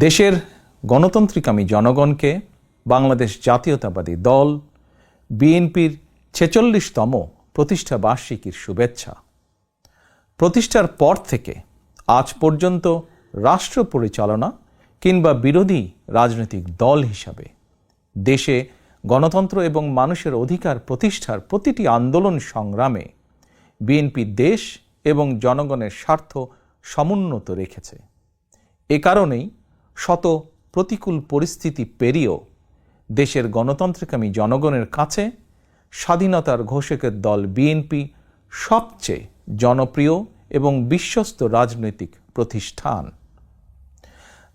দেশের গণতান্ত্রিকামী জনগণকে বাংলাদেশ জাতীয়তাবাদী দল বিএনপির ৪৬তম প্রতিষ্ঠা বার্ষিকীর শুভেচ্ছা। প্রতিষ্ঠার পর থেকে আজ পর্যন্ত রাষ্ট্র পরিচালনা কিংবা বিরোধী রাজনৈতিক দল হিসাবে দেশে গণতন্ত্র এবং মানুষের অধিকার প্রতিষ্ঠার প্রতিটি আন্দোলন সংগ্রামে বিএনপি দেশ এবং জনগণের স্বার্থ সমুন্নত রেখেছে। এ কারণেই শত প্রতিকূল পরিস্থিতি পেরিয়েও দেশের গণতান্ত্রিকামী জনগণের কাছে স্বাধীনতার ঘোষকের দল বিএনপি সবচেয়ে জনপ্রিয় এবং বিশ্বস্ত রাজনৈতিক প্রতিষ্ঠান।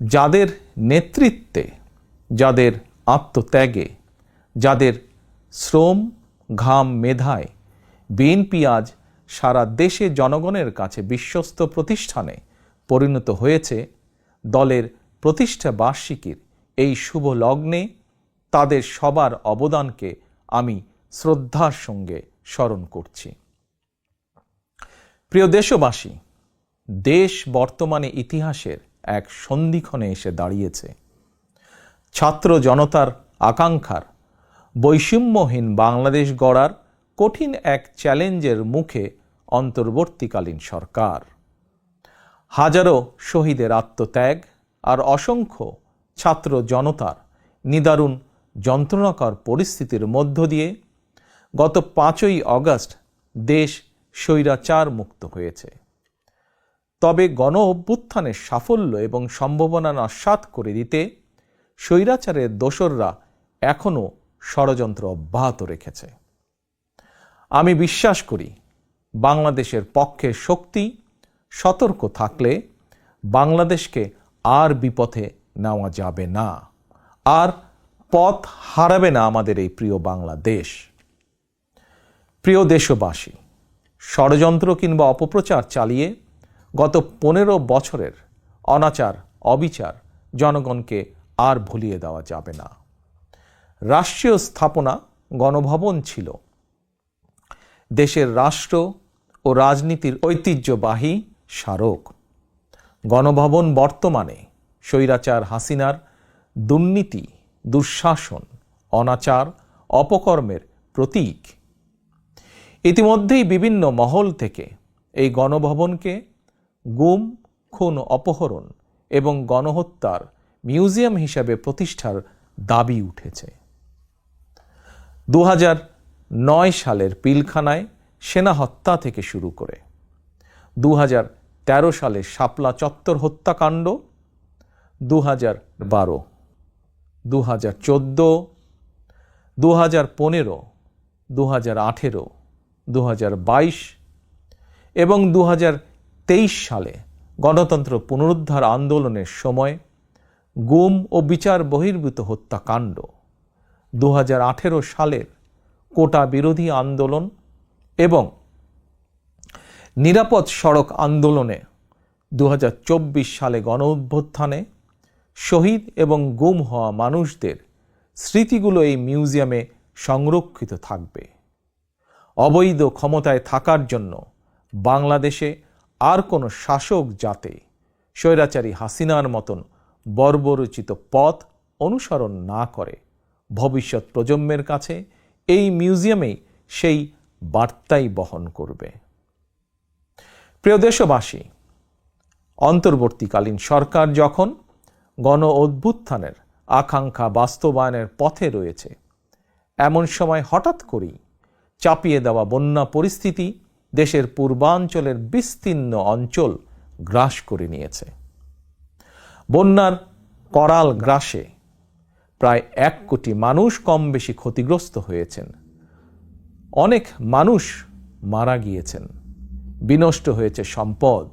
যাদের নেতৃত্বে, যাদের আত্মত্যাগে, যাদের শ্রম, ঘাম, মেধায় বিএনপি আজ সারা দেশে জনগণের কাছে বিশ্বস্ত প্রতিষ্ঠানে পরিণত হয়েছে, দলের প্রতিষ্ঠা বার্ষিকীর এই শুভ লগ্নে তাদের সবার অবদানকে আমি শ্রদ্ধার সঙ্গে স্মরণ করছি। প্রিয় দেশবাসী, দেশ বর্তমানে ইতিহাসের এক সন্ধিক্ষণে এসে দাঁড়িয়েছে। ছাত্র জনতার আকাঙ্ক্ষার বৈষম্যহীন বাংলাদেশ গড়ার কঠিন এক চ্যালেঞ্জের মুখে অন্তর্বর্তীকালীন সরকার। হাজারো শহীদের আত্মত্যাগ আর অসংখ্য ছাত্র জনতার নিদারুণ যন্ত্রণাকর পরিস্থিতির মধ্য দিয়ে গত ৫ই আগস্ট দেশ স্বৈরাচার মুক্ত হয়েছে। তবে গণ অভ্যুত্থানের সাফল্য এবং সম্ভাবনা নস্যাৎ করে দিতে স্বৈরাচারের দোসররা এখনও ষড়যন্ত্র অব্যাহত রেখেছে। আমি বিশ্বাস করি, বাংলাদেশের পক্ষের শক্তি সতর্ক থাকলে বাংলাদেশকে আর বিপথে নেওয়া যাবে না, আর পথ হারাবে না আমাদের এই প্রিয় বাংলাদেশ। প্রিয় দেশবাসী, ষড়যন্ত্র কিংবা অপপ্রচার চালিয়ে গত ১৫ বছরের অনাচার অবিচার জনগণকে আর ভুলিয়ে দেওয়া যাবে না। রাষ্ট্রীয় স্থাপনা গণভবন ছিল দেশের রাষ্ট্র ও রাজনীতির ঐতিহ্যবাহী স্মারক। গণভবন বর্তমানে স্বৈরাচার হাসিনার দুর্নীতি, দুঃশাসন, অনাচার, অপকর্মের প্রতীক। ইতিমধ্যেই বিভিন্ন মহল থেকে এই গণভবনকে গুম, খুন, অপহরণ এবং গণহত্যার মিউজিয়াম হিসাবে প্রতিষ্ঠার দাবি উঠেছে। ২০০৯ সালের পিলখানায় সেনা হত্যা থেকে শুরু করে ২০১৩ সালের শাপলা চত্বর হত্যাকাণ্ড, ২০১২, ২০১৪, ২০১৫, ২০১৮, ২০২২ এবং ২০২৩ সালে গণতন্ত্র পুনরুদ্ধার আন্দোলনের সময় গুম ও বিচার বহির্ভূত হত্যাকাণ্ড, ২০১৮ সালের কোটা বিরোধী আন্দোলন এবং নিরাপদ সড়ক আন্দোলনে ২০২৪ সালে গণ অভ্যুত্থানে শহীদ এবং গুম হওয়া মানুষদের স্মৃতিগুলো এই মিউজিয়ামে সংরক্ষিত থাকবে। অবৈধ ক্ষমতায় থাকার জন্য বাংলাদেশে আর কোনো শাসক যাতে স্বৈরাচারী হাসিনার মতন বর্বরচিত পথ অনুসরণ না করে, ভবিষ্যৎ প্রজন্মের কাছে এই মিউজিয়ামেই সেই বার্তাই বহন করবে। প্রিয় দেশবাসী, অন্তর্বর্তীকালীন সরকার যখন গণ অভ্যুত্থানের আকাঙ্ক্ষা বাস্তবায়নের পথে রয়েছে, এমন সময় হঠাৎ করেই চাপিয়ে দেওয়া বন্যা পরিস্থিতি দেশের পূর্বাঞ্চলের বিস্তীর্ণ অঞ্চল গ্রাস করে নিয়েছে। বন্যার করাল গ্রাসে প্রায় ১ কোটি মানুষ কম বেশি ক্ষতিগ্রস্ত হয়েছেন। অনেক মানুষ মারা গিয়েছেন, বিনষ্ট হয়েছে সম্পদ।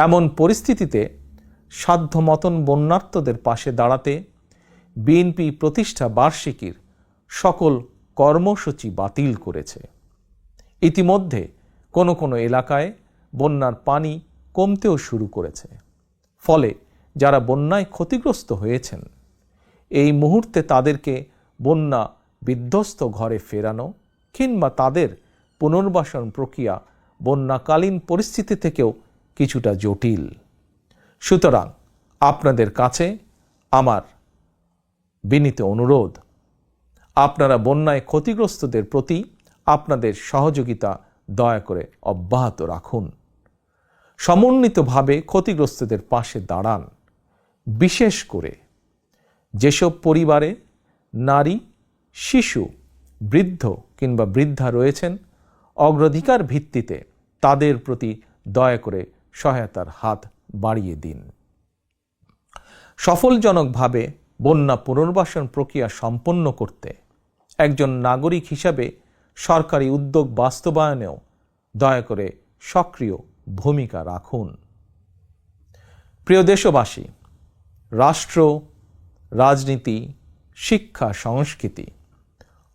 এমন পরিস্থিতিতে সাধ্যমতন বন্যার্তদের পাশে দাঁড়াতে বিএনপি প্রতিষ্ঠা বার্ষিকীর সকল কর্মসূচি বাতিল করেছে। ইতিমধ্যে কোনো কোনো এলাকায় বন্যার পানি কমতেও শুরু করেছে। ফলে যারা বন্যায় ক্ষতিগ্রস্ত হয়েছেন, এই মুহূর্তে তাদেরকে বন্যা বিধ্বস্ত ঘরে ফেরানো কিংবা তাদের পুনর্বাসন প্রক্রিয়া বন্যাকালীন পরিস্থিতি থেকেও কিছুটা জটিল। সুতরাং আপনাদের কাছে আমার বিনীত অনুরোধ, আপনারা বন্যায় ক্ষতিগ্রস্তদের প্রতি আপনাদের সহযোগিতা দয়া করে অব্যাহত রাখুন। সমন্বিতভাবে ক্ষতিগ্রস্তদের পাশে দাঁড়ান। বিশেষ করে যেসব পরিবারে নারী, শিশু, বৃদ্ধ কিংবা বৃদ্ধা রয়েছেন, অগ্রাধিকার ভিত্তিতে তাদের প্রতি দয়া করে সহায়তার হাত বাড়িয়ে দিন। সফলজনকভাবে বন্যা পুনর্বাসন প্রক্রিয়া সম্পন্ন করতে একজন নাগরিক হিসাবে সরকারি উদ্যোগ বাস্তবায়নেও দয়া করে সক্রিয় ভূমিকা রাখুন। প্রিয় দেশবাসী, রাষ্ট্র, রাজনীতি, শিক্ষা, সংস্কৃতি,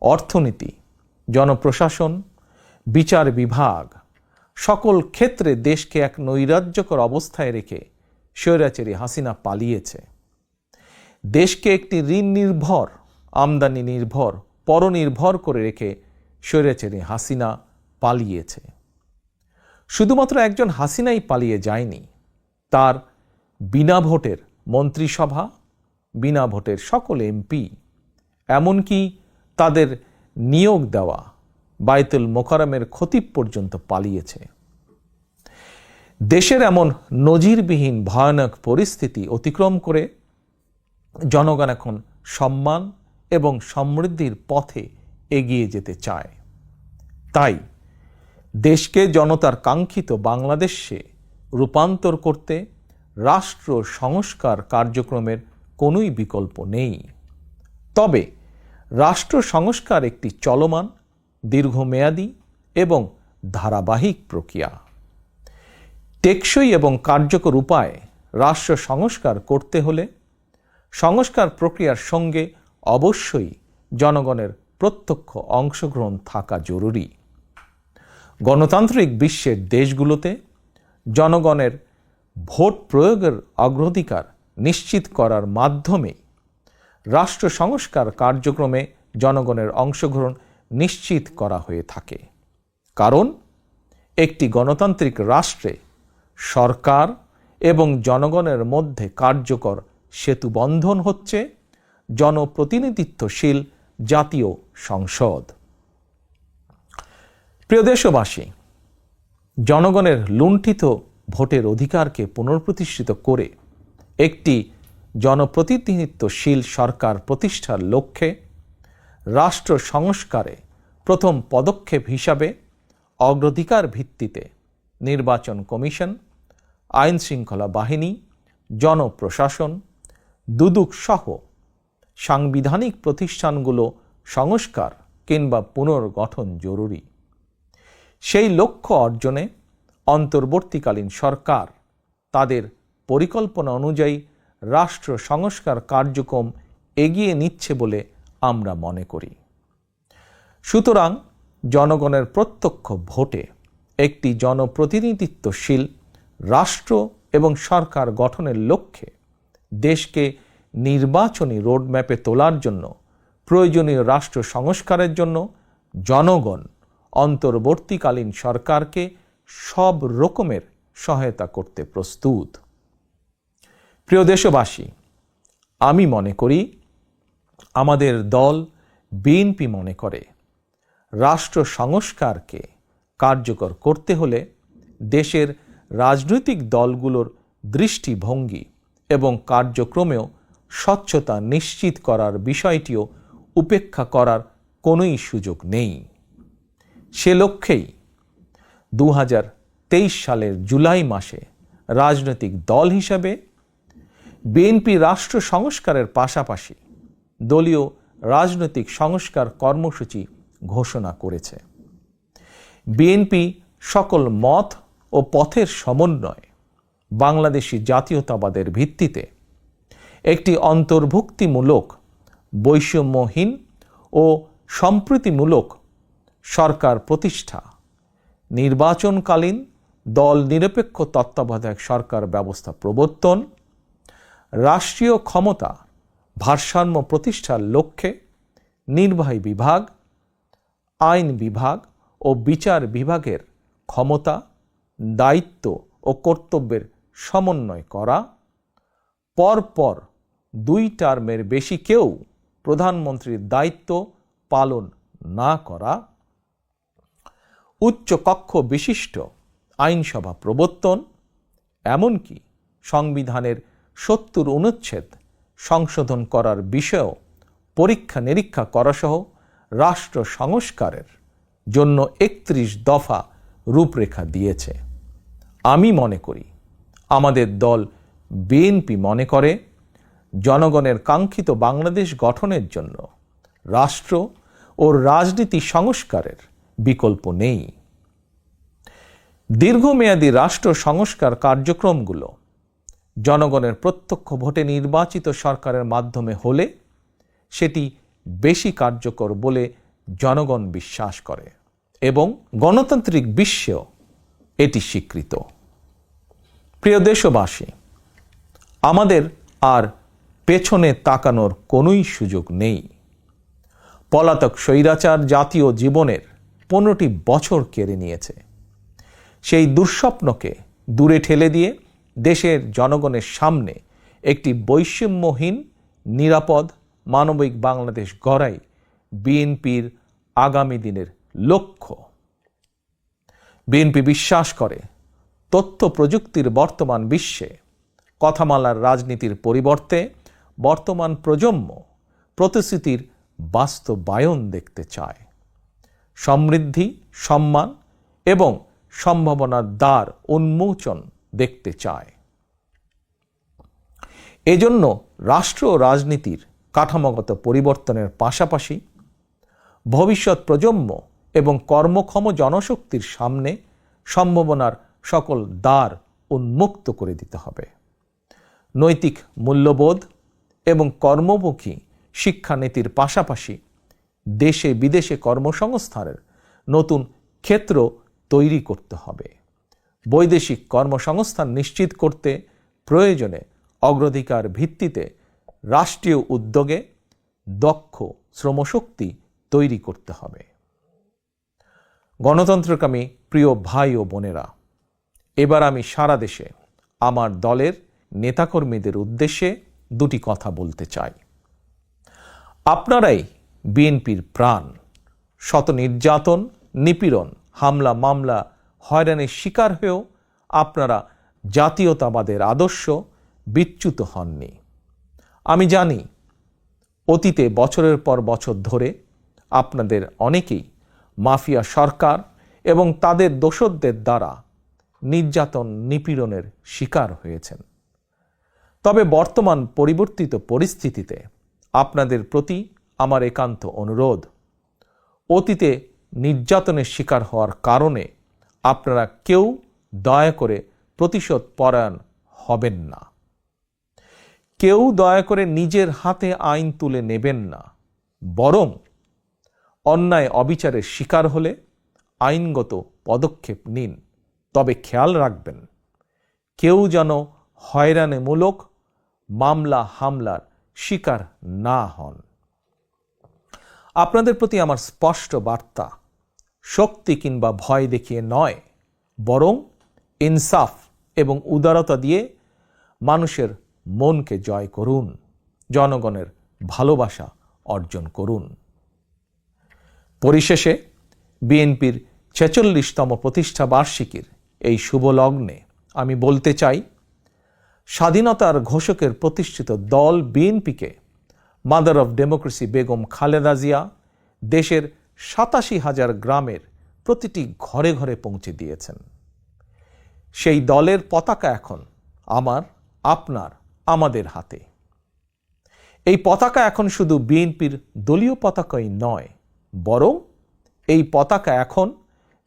অর্থনীতি, জনপ্রশাসন, বিচার বিভাগ সকল ক্ষেত্রে দেশকে এক নৈরাজ্যকর অবস্থায় রেখে স্বৈরাচারী হাসিনা পালিয়েছে। দেশকে একটি ঋণ নির্ভর, আমদানি নির্ভর, পরনির্ভর করে রেখে স্বৈরাচারী হাসিনা পালিয়েছে। শুধুমাত্র একজন হাসিনাই পালিয়ে যায়নি, তার বিনা ভোটের মন্ত্রিসভা, বিনা ভোটের সকল এমপি, এমনকি তাদের নিয়োগ দেওয়া বায়তুল মোকাররমের খতিব পর্যন্ত পালিয়েছে। দেশের এমন নজিরবিহীন ভয়ানক পরিস্থিতি অতিক্রম করে জনগণ এখন সম্মান এবং সমৃদ্ধির পথে এগিয়ে যেতে চায়। তাই দেশকে জনতার কাঙ্ক্ষিত বাংলাদেশে রূপান্তর করতে রাষ্ট্র সংস্কার কার্যক্রমের কোনোই বিকল্প নেই। তবে রাষ্ট্র সংস্কার একটি চলমান, দীর্ঘমেয়াদী এবং ধারাবাহিক প্রক্রিয়া। টেকসই এবং কার্যকর উপায়ে রাষ্ট্র সংস্কার করতে হলে সংস্কার প্রক্রিয়ার সঙ্গে অবশ্যই জনগণের প্রত্যক্ষ অংশগ্রহণ থাকা জরুরি। গণতান্ত্রিক বিশ্বের দেশগুলোতে জনগণের ভোট প্রয়োগের অগ্রাধিকার নিশ্চিত করার মাধ্যমে রাষ্ট্র সংস্কার কার্যক্রমে জনগণের অংশগ্রহণ নিশ্চিত করা হয়ে থাকে। কারণ একটি গণতান্ত্রিক রাষ্ট্রে সরকার এবং জনগণের মধ্যে কার্যকর সেতুবন্ধন হচ্ছে জনপ্রতিনিধিত্বশীল জাতীয় সংসদ। প্রিয় দেশবাসী, জনগণের লুণ্ঠিত ভোটের অধিকারকে পুনঃপ্রতিষ্ঠিত করে একটি জনপ্রতিনিধিত্বশীল সরকার প্রতিষ্ঠার লক্ষ্যে রাষ্ট্র সংস্কারে প্রথম পদক্ষেপ হিসাবে অগ্রাধিকার ভিত্তিতে নির্বাচন কমিশন, আইন শৃঙ্খলা বাহিনী, জনপ্রশাসন, দুদক সহ সাংবিধানিক প্রতিষ্ঠানগুলো সংস্কার কিংবা পুনর্গঠন জরুরি। সেই লক্ষ্য অর্জনে অন্তর্বর্তীকালীন সরকার তাদের পরিকল্পনা অনুযায়ী রাষ্ট্র সংস্কার কার্যক্রম এগিয়ে নিচ্ছে বলে আমরা মনে করি। সুতরাং জনগণের প্রত্যক্ষ ভোটে একটি জনপ্রতিনিধিত্বশীল রাষ্ট্র এবং সরকার গঠনের লক্ষ্যে দেশকে নির্বাচনী রোডম্যাপে তোলার জন্য প্রয়োজনীয় রাষ্ট্র সংস্কারের জন্য জনগণ অন্তর্বর্তীকালীন সরকারকে সব রকমের সহায়তা করতে প্রস্তুত। প্রিয় দেশবাসী, আমি মনে করি, আমাদের দল বিএনপি মনে করে, রাষ্ট্র সংস্কারকে কার্যকর করতে হলে দেশের রাজনৈতিক দলগুলোর দৃষ্টিভঙ্গি এবং কার্যক্রমেও স্বচ্ছতা নিশ্চিত করার বিষয়টিও উপেক্ষা করার কোনোই সুযোগ নেই। সে লক্ষ্যেই 2023 সালের জুলাই মাসে রাজনৈতিক দল হিসাবে বিএনপি রাষ্ট্র সংস্কারের পাশাপাশি দলীয় রাজনৈতিক সংস্কার কর্মসূচি ঘোষণা করেছে। বিএনপি সকল মত ও পথের সমন্বয়ে বাংলাদেশি জাতীয়তাবাদের ভিত্তিতে একটি অন্তর্ভুক্তিমূলক, বৈষম্যহীন ও সম্প্রীতিমূলক সরকার প্রতিষ্ঠা, নির্বাচনকালীন দল নিরপেক্ষ তত্ত্বাবধায়ক সরকার ব্যবস্থা প্রবর্তন, রাষ্ট্রীয় ক্ষমতা ভারসাম্য প্রতিষ্ঠার লক্ষ্যে নির্বাহী বিভাগ, আইন বিভাগ ও বিচার বিভাগের ক্ষমতা, দায়িত্ব ও কর্তব্যের সমন্বয় করা, পরপর 2 টার্মের বেশি কেউ প্রধানমন্ত্রীর দায়িত্ব পালন না করা, উচ্চ কক্ষ বিশিষ্ট আইনসভা প্রবর্তন, এমনকি সংবিধানের 70 অনুচ্ছেদ সংশোধন করার বিষয়েও পরীক্ষা নিরীক্ষা করাসহ রাষ্ট্র সংস্কারের জন্য 31 দফা রূপরেখা দিয়েছে। আমি মনে করি, আমাদের দল বিএনপি মনে করে, জনগণের কাঙ্ক্ষিত বাংলাদেশ গঠনের জন্য রাষ্ট্র ও রাজনীতি সংস্কারের বিকল্প নেই। দীর্ঘমেয়াদী রাষ্ট্র সংস্কার কার্যক্রমগুলো জনগণের প্রত্যক্ষ ভোটে নির্বাচিত সরকারের মাধ্যমে হলে সেটি বেশি কার্যকর বলে জনগণ বিশ্বাস করে এবং গণতান্ত্রিক বিশ্বেও এটি স্বীকৃত। প্রিয় দেশবাসী, আমাদের আর পেছনে তাকানোর কোনোই সুযোগ নেই। পলাতক স্বৈরাচার জাতীয় জীবনের 15টি বছর কেড়ে নিয়েছে। সেই দুঃস্বপ্নকে দূরে ঠেলে দিয়ে দেশের জনগণের সামনে একটি বৈষম্যহীন, নিরাপদ, মানবিক বাংলাদেশ গড়াই বিএনপির আগামী দিনের লক্ষ্য। বিএনপি বিশ্বাস করে, তথ্য প্রযুক্তির বর্তমান বিশ্বে কথামালার রাজনীতির পরিবর্তে বর্তমান প্রজন্ম প্রতিশ্রুতির বাস্তবায়ন দেখতে চায়। সমৃদ্ধি, সম্মান এবং সম্ভাবনার দ্বার উন্মোচন দেখতে চায়। এজন্য রাষ্ট্র ও রাজনীতির কাঠামোগত পরিবর্তনের পাশাপাশি ভবিষ্যৎ প্রজন্ম এবং কর্মক্ষম জনশক্তির সামনে সম্ভাবনার সকল দ্বার উন্মুক্ত করে দিতে হবে। নৈতিক মূল্যবোধ এবং কর্মমুখী শিক্ষানীতির পাশাপাশি দেশে বিদেশে কর্মসংস্থানের নতুন ক্ষেত্র তৈরি করতে হবে। বৈদেশিক কর্মসংস্থান নিশ্চিত করতে প্রয়োজনে অগ্রাধিকার ভিত্তিতে রাষ্ট্রীয় উদ্যোগে দক্ষ শ্রমশক্তি তৈরি করতে হবে। গণতন্ত্রকামী প্রিয় ভাই ও বোনেরা, এবার আমি সারা দেশে আমার দলের নেতাকর্মীদের উদ্দেশ্যে 2টি কথা বলতে চাই। আপনারাই বিএনপির প্রাণ। শত নির্যাতন, নিপীড়ন, হামলা, মামলা, হয়রানির শিকার হয়েও আপনারা জাতীয়তাবাদের আদর্শ বিচ্যুত হননি। আমি জানি, অতীতে বছরের পর বছর ধরে আপনাদের অনেকেই মাফিয়া সরকার এবং তাদের দোসরদের দ্বারা নির্যাতন, নিপীড়নের শিকার হয়েছেন। তবে বর্তমান পরিবর্তিত পরিস্থিতিতে আপনাদের প্রতি আমার একান্ত অনুরোধ, অতীতে নির্যাতনের শিকার হওয়ার কারণে আপনারা কেউ দয়া করে প্রতিশোধ পরায়ণ হবেন না। কেউ দয়া করে নিজের হাতে আইন তুলে নেবেন না। বরং অন্যায় অবিচারের শিকার হলে আইনগত পদক্ষেপ নিন। তবে খেয়াল রাখবেন, কেউ যেন হয়রানিমূলক মামলা হামলার শিকার না হন। আপনাদের প্রতি আমার স্পষ্ট বার্তা, শক্তি কিংবা ভয় দেখিয়ে নয়, বরং ইনসাফ এবং উদারতা দিয়ে মানুষের মনকে জয় করুন, জনগণের ভালোবাসা অর্জন করুন। পরিশেষে বিএনপির 46তম প্রতিষ্ঠা বার্ষিকীর এই শুভ লগ্নে আমি বলতে চাই, স্বাধীনতার ঘোষকের প্রতিষ্ঠিত দল বিএনপিকে mother of democracy Begum Khaleda Zia দেশের 87,000 গ্রামের প্রতিটি ঘরে ঘরে পৌঁছে দিয়েছেন। সেই দলের পতাকা এখন আমার, আপনার, আমাদের হাতে। এই পতাকা এখন শুধু বিএনপির দলীয় পতাকাই নয়, বরং এই পতাকা এখন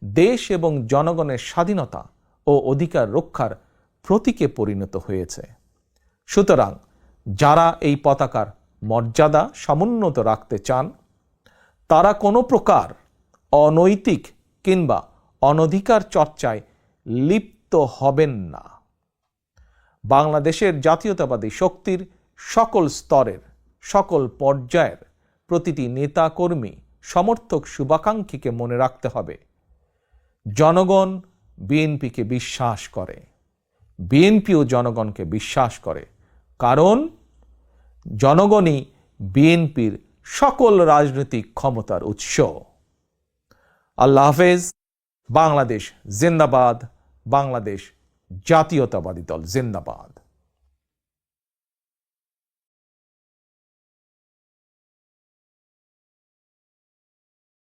দেশ এবং জনগণের স্বাধীনতা ও অধিকার রক্ষার প্রতীকে পরিণত হয়েছে। সুতরাং যারা এই পতাকার মর্যাদা সমুন্নত রাখতে চান, তারা কোনো প্রকার অনৈতিক কিংবা অনধিকার চর্চায় লিপ্ত হবেন না। বাংলাদেশের জাতীয়তাবাদী শক্তির সকল স্তরের, সকল পর্যায়ের প্রতিটি নেতা, কর্মী, সমর্থক, শুভাকাঙ্ক্ষীকে মনে রাখতে হবে, জনগণ বিএনপিকে বিশ্বাস করে, বিএনপিও জনগণকে বিশ্বাস করে। কারণ জনগণই বিএনপির সকল রাজনৈতিক ক্ষমতার উৎস। আল্লাহ হাফেজ। বাংলাদেশ জিন্দাবাদ। বাংলাদেশ জাতীয়তাবাদী দল জিন্দাবাদ।